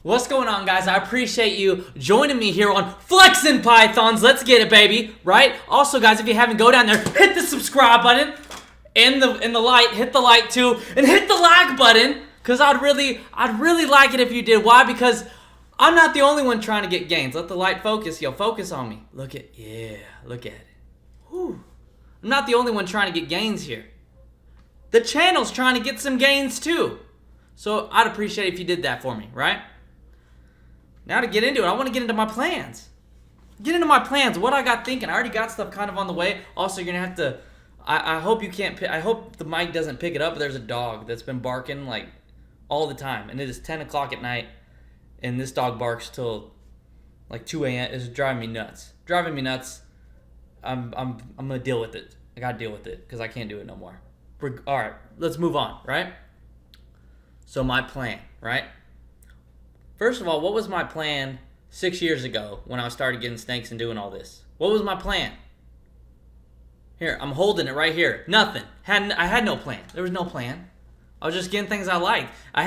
What's going on, guys? I appreciate you joining me here on Flexin' Pythons. Let's get it, baby. Right? Also, guys, if you haven't, go down there, hit the subscribe button, and the like, hit the like too, and hit the like button, because I'd really like it if you did. Why? Because I'm not the only one trying to get gains. Let the light focus. Yo, focus on me. Look at it. Whew. I'm not the only one trying to get gains here. The channel's trying to get some gains too. So I'd appreciate it if you did that for me, right? Now to get into it, I want to get into my plans. What I got thinking. I already got stuff kind of on the way. Also, you're going to have to, I hope you can't, I hope the mic doesn't pick it up, but there's a dog that's been barking like all the time. And it is 10 o'clock at night, and this dog barks till like 2 a.m. It's driving me nuts. I'm going to deal with it. I got to deal with it because I can't do it no more. All right, let's move on, right? So my plan, right? First of all, what was my plan 6 years ago when I started getting snakes and doing all this? What was my plan? Here, I'm holding it right here. Nothing. I had no plan. There was no plan. I was just getting things I liked. I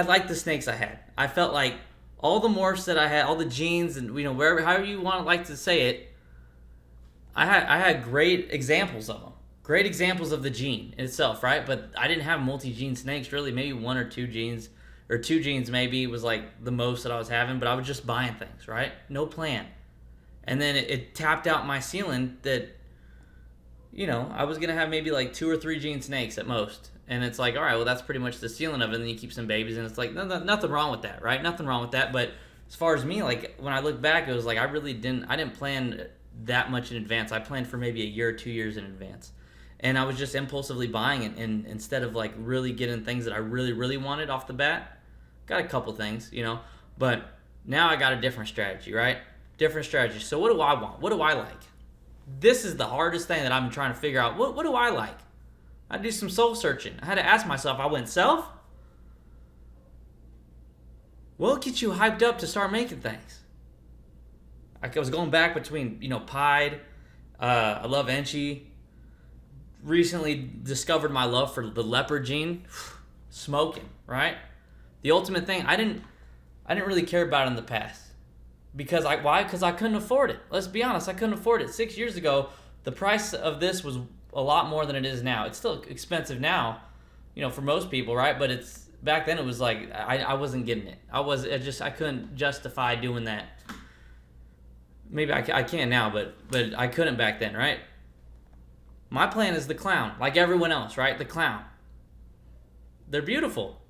liked the snakes I had. I felt like all the morphs that I had, all the genes, and wherever, however you want to like to say it, I had great examples of them. Great examples of the gene itself, right? But I didn't have multi-gene snakes, really. Maybe one or two genes, or 2 genes maybe was like the most that I was having, but I was just buying things, right? No plan. And then it tapped out my ceiling that, I was going to have maybe like 2 or 3 gene snakes at most. And it's like, all right, well, that's pretty much the ceiling of it. And then you keep some babies, and it's like, nothing wrong with that, right? Nothing wrong with that. But as far as me, like when I look back, it was like I didn't plan that much in advance. I planned for maybe a year or 2 years in advance. And I was just impulsively buying it, and instead of like really getting things that I really, really wanted off the bat, got a couple things, but now I got a different strategy, right? Different strategy. So what do I want? What do I like? This is the hardest thing that I'm trying to figure out. What do I like? I do some soul searching. I had to ask myself, I went self? What'll get you hyped up to start making things? I was going back between, Pied, I love Enchi. Recently discovered my love for the leopard gene. Smoking, right? The ultimate thing, I didn't really care about it in the past. Why? Because I couldn't afford it. Let's be honest, I couldn't afford it. 6 years ago, the price of this was a lot more than it is now. It's still expensive now, for most people, right? But back then it was like I wasn't getting it. I couldn't justify doing that. Maybe I can now, but I couldn't back then, right? My plan is the clown, like everyone else, right? The clown. They're beautiful.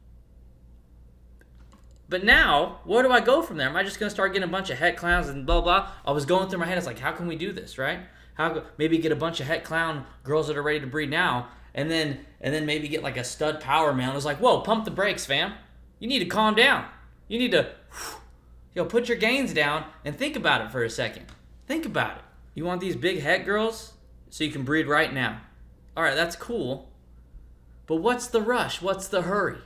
But now, where do I go from there? Am I just going to start getting a bunch of het clowns and blah, blah? I was going through my head. It's like, how can we do this, right? Maybe get a bunch of het clown girls that are ready to breed now, and then maybe get like a stud power male. And it's like, whoa, pump the brakes, fam. You need to calm down. You need to, put your gains down and think about it for a second. Think about it. You want these big het girls so you can breed right now. All right, that's cool. But what's the rush? What's the hurry?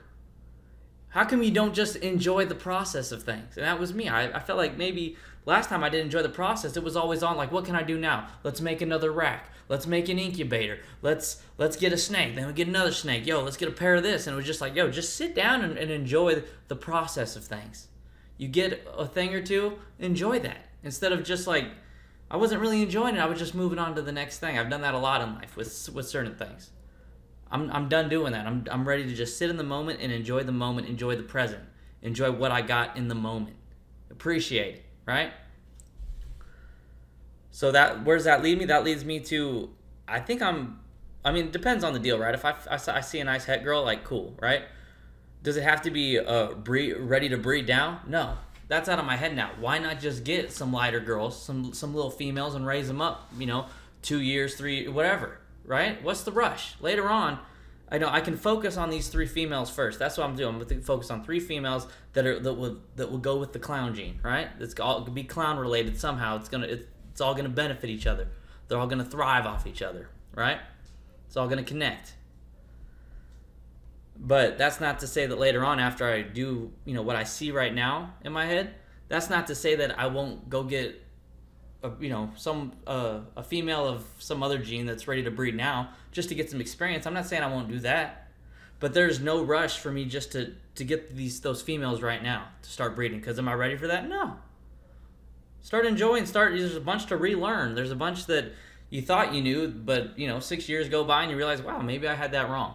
How come you don't just enjoy the process of things? And that was me. I felt like maybe last time I didn't enjoy the process. It was always on like, what can I do now? Let's make another rack. Let's make an incubator. Let's get a snake. Then we get another snake. Let's get a pair of this. And it was just like, just sit down and enjoy the process of things. You get a thing or two, enjoy that. Instead of just like, I wasn't really enjoying it. I was just moving on to the next thing. I've done that a lot in life with certain things. I'm done doing that. I'm ready to just sit in the moment and enjoy the moment, enjoy the present, enjoy what I got in the moment, appreciate it, right? So where does that lead me? That leads me to, it depends on the deal, right? If I see a nice het girl, like cool, right? Does it have to be ready to breed down? No, that's out of my head now. Why not just get some lighter girls, some little females, and raise them up? 2 years, 3, whatever. Right? What's the rush? Later on, I can focus on these 3 females first. That's what I'm doing. I'm going to focus on 3 females that will go with the clown gene, right? It's all be clown related somehow. It's all going to benefit each other. They're all going to thrive off each other, right? It's all going to connect. But that's not to say that later on, after I do, what I see right now in my head, that's not to say that I won't go get a female of some other gene that's ready to breed now just to get some experience. I'm not saying I won't do that, But there's no rush for me just to get those females right now to start breeding. Because am I ready for that? No. Start enjoying. There's a bunch to relearn. There's a bunch that you thought you knew, but 6 years go by and you realize, wow, maybe I had that wrong.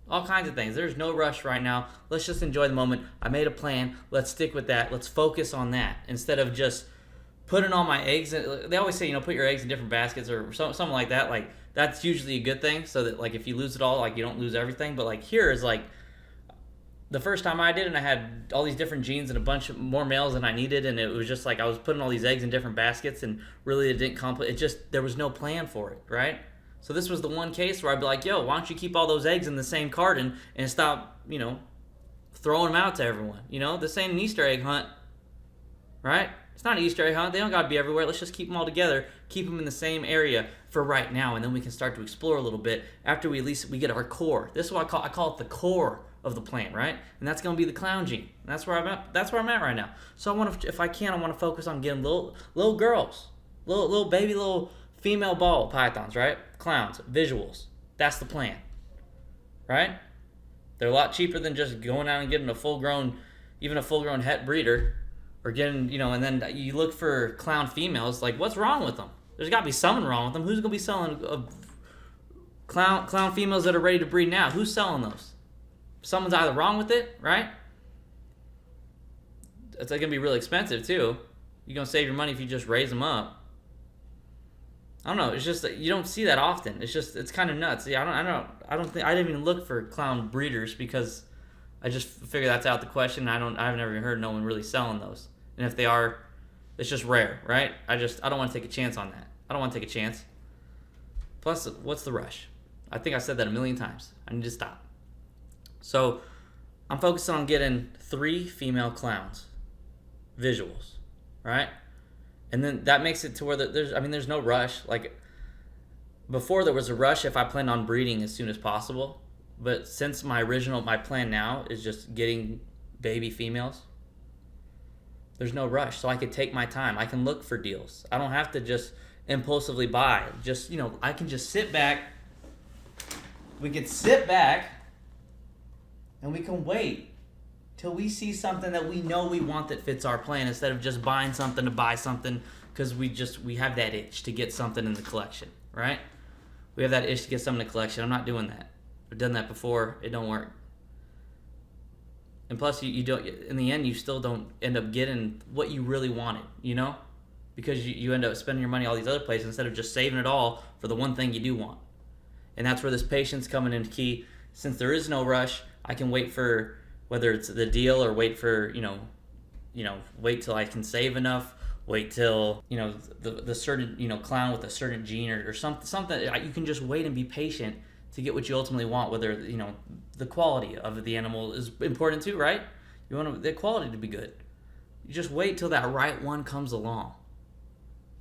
All kinds of things. There's no rush right now. Let's just enjoy the moment. I made a plan. Let's stick with that. Let's focus on that instead of just putting all my eggs in. They always say, put your eggs in different baskets or something like that. Like, that's usually a good thing, so that, like, if you lose it all, like, you don't lose everything. But, like, here is, like, the first time I did, and I had all these different genes and a bunch more males than I needed, and it was just like I was putting all these eggs in different baskets, and really it didn't there was no plan for it, right? So this was the one case where I'd be like, yo, why don't you keep all those eggs in the same carton and stop, throwing them out to everyone? This ain't an Easter egg hunt, right? It's not an Easter egg hunt. They don't got to be everywhere. Let's just keep them all together, keep them in the same area for right now, and then we can start to explore a little bit after we get our core. This is what I call it the core of the plant, right? And that's going to be the clown gene. And that's where I'm at right now. So I want to, if I can, I want to focus on getting little girls, little female ball pythons, right? Clowns, visuals. That's the plan, right? They're a lot cheaper than just going out and getting a full-grown het breeder, or getting, and then you look for clown females. Like, what's wrong with them? There's got to be something wrong with them. Who's going to be selling clown females that are ready to breed now? Who's selling those? Someone's either wrong with it, right? It's going to be really expensive too. You're going to save your money if you just raise them up. I don't know. It's just that you don't see that often. It's kind of nuts. Yeah, I didn't even look for clown breeders because I just figure that's out the question. I've never even heard no one really selling those. And if they are, it's just rare, right? I don't want to take a chance on that. I don't want to take a chance. Plus, what's the rush? I think I said that a million times. I need to stop. So, I'm focusing on getting 3 female clowns, visuals, right? And then that makes it to where there's no rush. Like, before there was a rush if I planned on breeding as soon as possible. But since my plan now is just getting baby females, there's no rush. So I could take my time. I can look for deals. I don't have to just impulsively buy. Just, I can just sit back. We can sit back and we can wait till we see something that we know we want that fits our plan, instead of just buying something to buy something because we have that itch to get something in the collection, right? We have that itch to get something in the collection. I'm not doing that. I've done that before. It don't work. And plus, you don't. In the end, you still don't end up getting what you really wanted, because you end up spending your money all these other places instead of just saving it all for the one thing you do want. And that's where this patience coming in key. Since there is no rush, I can wait for whether it's the deal or wait for wait till I can save enough. Wait till the certain clown with a certain gene or something. You can just wait and be patient to get what you ultimately want, whether the quality of the animal is important too, right? You want the quality to be good. You just wait till that right one comes along.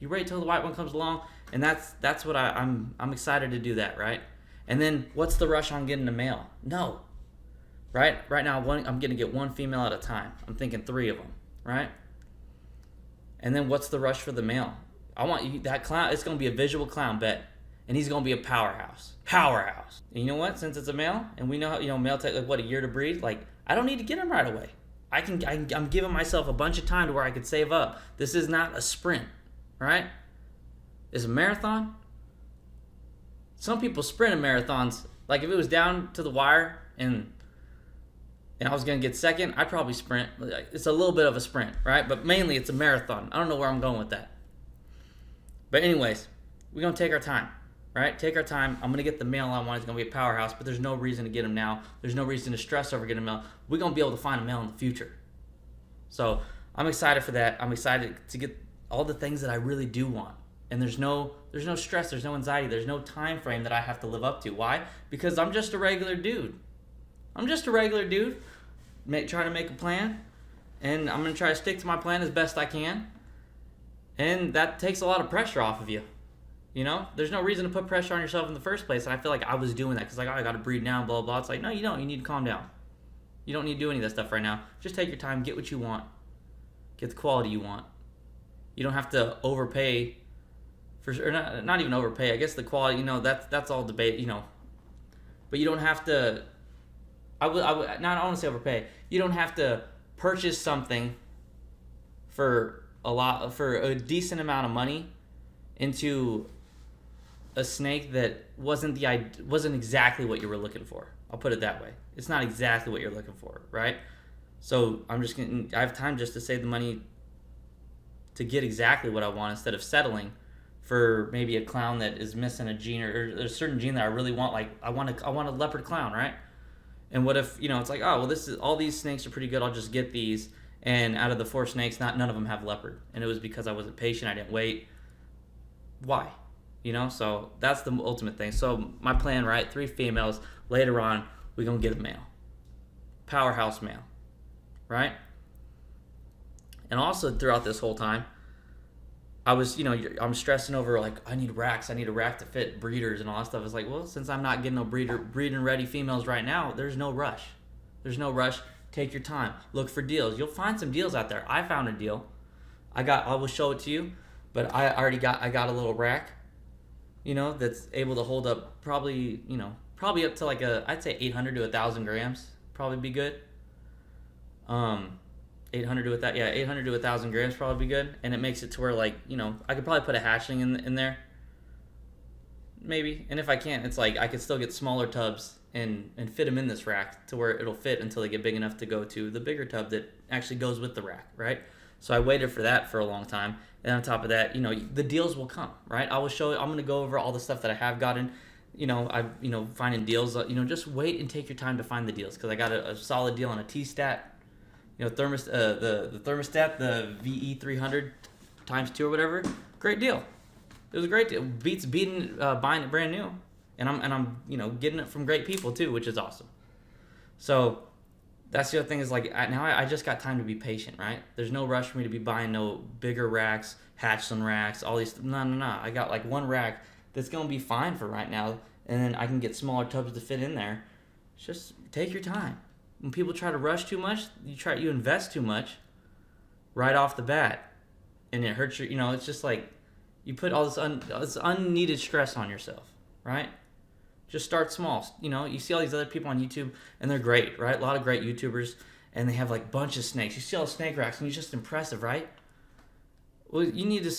You wait till the right one comes along, and that's what I'm excited to do that, right? And then what's the rush on getting a male? No, right? Right now I'm going to get 1 female at a time. I'm thinking 3 of them, right? And then what's the rush for the male? I want that clown. It's going to be a visual clown, bet. And he's going to be a powerhouse. Powerhouse. And you know what? Since it's a male, and we know how, male take a year to breed, like, I don't need to get him right away. I'm giving myself a bunch of time to where I could save up. This is not a sprint, right? It's a marathon. Some people sprint in marathons. Like, if it was down to the wire and I was going to get second, I'd probably sprint. It's a little bit of a sprint, right? But mainly it's a marathon. I don't know where I'm going with that. But anyways, we're going to take our time. Right? Take our time. I'm going to get the male I want. It's going to be a powerhouse, but there's no reason to get him now. There's no reason to stress over getting a male. We're going to be able to find a male in the future. So I'm excited for that. I'm excited to get all the things that I really do want. And there's no stress. There's no anxiety. There's no time frame that I have to live up to. Why? Because I'm just a regular dude. I'm just a regular dude trying to make a plan. And I'm going to try to stick to my plan as best I can. And that takes a lot of pressure off of you. There's no reason to put pressure on yourself in the first place. And I feel like I was doing that because, I got to breed now, blah, blah. It's like, no, you don't. You need to calm down. You don't need to do any of that stuff right now. Just take your time, get what you want, get the quality you want. You don't have to overpay or not even overpay. I guess the quality, that's all debate. but you don't have to. I would not. I want to say overpay. You don't have to purchase something for a decent amount of money into a snake that wasn't exactly what you were looking for. I'll put it that way. It's not exactly what you're looking for, right? So I have time just to save the money to get exactly what I want instead of settling for maybe a clown that is missing a gene or a certain gene that I really want. Like I want a leopard clown, right? And what if, it's like, oh, well, all these snakes are pretty good. I'll just get these. And out of the 4 snakes, none of them have leopard. And it was because I wasn't patient. I didn't wait. Why? So that's the ultimate thing. So my plan, right? 3 females. Later on, we're going to get a male. Powerhouse male. Right? And also throughout this whole time, I was, I'm stressing over, like, I need racks. I need a rack to fit breeders and all that stuff. It's like, well, since I'm not getting no breeding ready females right now, there's no rush. There's no rush. Take your time. Look for deals. You'll find some deals out there. I found a deal. I will show it to you, but I got a little rack, that's able to hold up probably up to like I'd say 800 to 1,000 grams. Probably be good. 800 to 1,000 grams probably be good, and it makes it to where, like, I could probably put a hatchling in there, maybe. And if I can't, it's like I could still get smaller tubs and fit them in this rack to where it'll fit until they get big enough to go to the bigger tub that actually goes with the rack, right? So I waited for that for a long time, and on top of that, the deals will come, right? I will show you. I'm gonna go over all the stuff that I have gotten. Finding deals. Just wait and take your time to find the deals, because I got a solid deal on a T-Stat. The thermostat, the VE300 ×2 or whatever, great deal. It was a great deal. Beats buying it brand new, and I'm getting it from great people too, which is awesome. So that's the other thing is, like, now I just got time to be patient, right? There's no rush for me to be buying no bigger racks, hatchling racks, all these. No. I got like one rack that's gonna be fine for right now, and then I can get smaller tubs to fit in there. Just take your time. When people try to rush too much, you invest too much right off the bat, and it hurts your. It's just like you put all this unneeded stress on yourself, right? Just start small. You see all these other people on YouTube, and they're great, right? A lot of great YouTubers, and they have like bunch of snakes. You see all the snake racks, and it's just impressive, right? Well, you need to,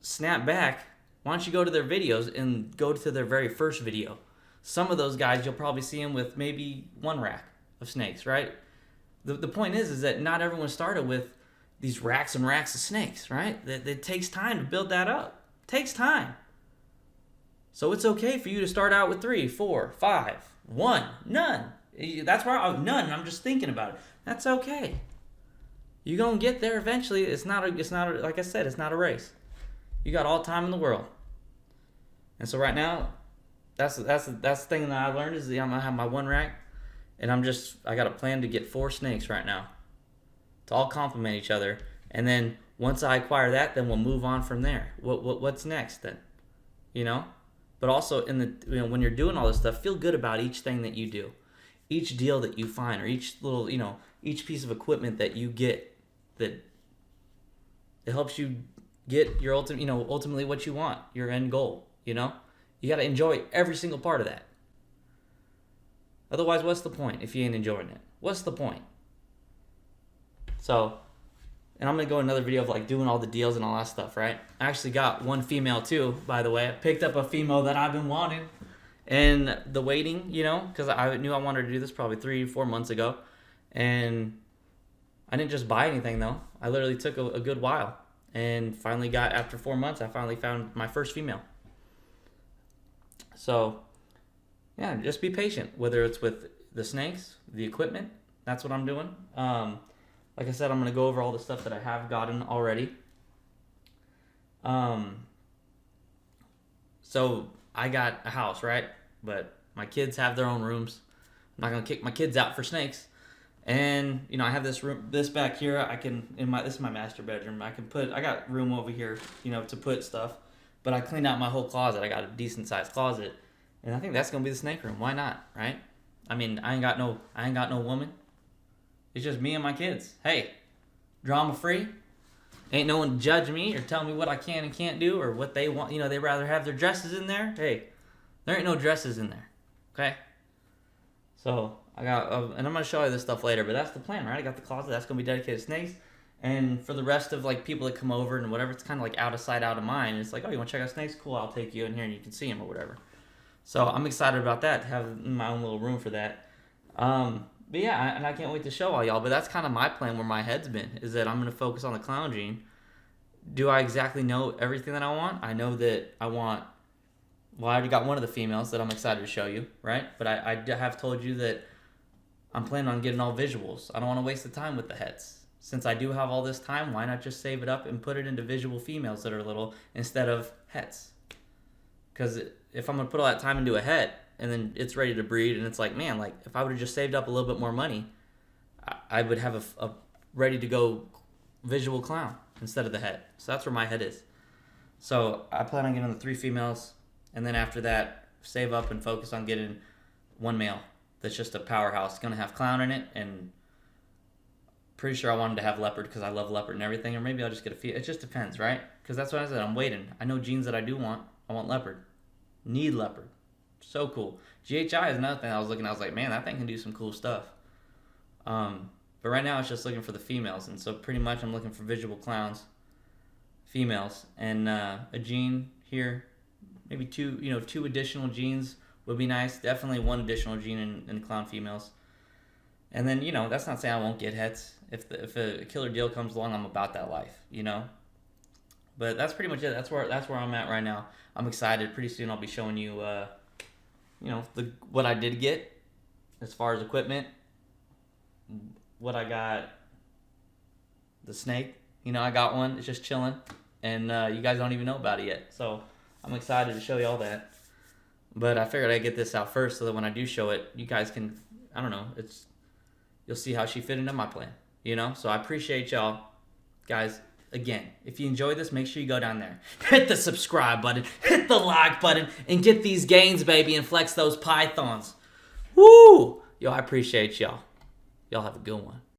snap back. Why don't you go to their videos and go to their very first video? Some of those guys, you'll probably see them with maybe 1 rack of snakes, right? The point is that not everyone started with these racks and racks of snakes, right? It takes time to build that up. It takes time. So it's okay for you to start out with 3, 4, 5, 1, none. That's where none. I'm just thinking about it. That's okay. You're gonna get there eventually. It's not like I said, it's not a race. You got all time in the world. And so right now, that's the thing that I learned is that I'm gonna have my 1 rack. And I got a plan to get 4 snakes right now to all complement each other. And then once I acquire that, then we'll move on from there. What's next then? But also when you're doing all this stuff, feel good about each thing that you do, each deal that you find, or each little, each piece of equipment that you get that it helps you get your ultimately what you want, your end goal. You got to enjoy every single part of that. Otherwise, what's the point if you ain't enjoying it? What's the point? So, and I'm going to go another video of like doing all the deals and all that stuff, right? I actually got 1 female too, by the way. I picked up a female that I've been wanting. And the waiting, because I knew I wanted to do this probably 3-4 months ago. And I didn't just buy anything though. I literally took a good while. And finally after 4 months, I finally found my first female. So, yeah, just be patient, whether it's with the snakes, the equipment. That's what I'm doing. Like I said, I'm going to go over all the stuff that I have gotten already. So I got a house, right? But my kids have their own rooms. I'm not going to kick my kids out for snakes. And, I have this room, this back here, this is my master bedroom. I got room over here, to put stuff. But I cleaned out my whole closet. I got a decent sized closet. And I think that's gonna be the snake room. Why not, right? I mean, I ain't got no woman. It's just me and my kids. Hey, drama free. Ain't no one to judge me or tell me what I can and can't do or what they want. They rather have their dresses in there. Hey, there ain't no dresses in there. Okay? So, I got, and I'm going to show you this stuff later, but that's the plan, right? I got the closet. That's going to be dedicated to snakes. And for the rest of, like, people that come over and whatever, it's kind of like out of sight, out of mind. It's like, oh, you want to check out snakes? Cool, I'll take you in here and you can see them or whatever. So, I'm excited about that, to have my own little room for that. But yeah, and I can't wait to show all y'all. But that's kind of my plan, where my head's been, is that I'm going to focus on the clown gene. Do I exactly know everything that I want? I know that I want... Well, I already got one of the females that I'm excited to show you, right? But I have told you that I'm planning on getting all visuals. I don't want to waste the time with the heads. Since I do have all this time, why not just save it up and put it into visual females that are little instead of heads? Because if I'm going to put all that time into a head and then it's ready to breed, and it's like, man, like if I would have just saved up a little bit more money, I would have a ready to go visual clown instead of the head. So that's where my head is. So I plan on getting the 3 females, and then after that, save up and focus on getting 1 male that's just a powerhouse. It's going to have clown in it, and pretty sure I wanted to have leopard because I love leopard and everything, or maybe I'll just get a few. It just depends, right? Because that's what I said. I'm waiting. I know genes that I do want. I want leopard. Need leopard. So cool. GHI is another thing I was looking at. I was like, man, that thing can do some cool stuff. But right now it's just looking for the females, and so pretty much I'm looking for visual clowns, females, and a gene here. Maybe 2 additional genes would be nice. Definitely 1 additional gene in clown females. And then, that's not saying I won't get heads. If a killer deal comes along, I'm about that life, But that's pretty much it. That's where I'm at right now. I'm excited. Pretty soon I'll be showing you, what I did get as far as equipment. What I got, the snake. I got one. It's just chilling. And you guys don't even know about it yet. So I'm excited to show you all that. But I figured I'd get this out first so that when I do show it, you guys can, I don't know, you'll see how she fit into my plan, So I appreciate y'all. Guys, again, if you enjoyed this, make sure you go down there. Hit the subscribe button, hit the like button, and get these gains, baby, and flex those pythons. Woo! Yo, I appreciate y'all. Y'all have a good one.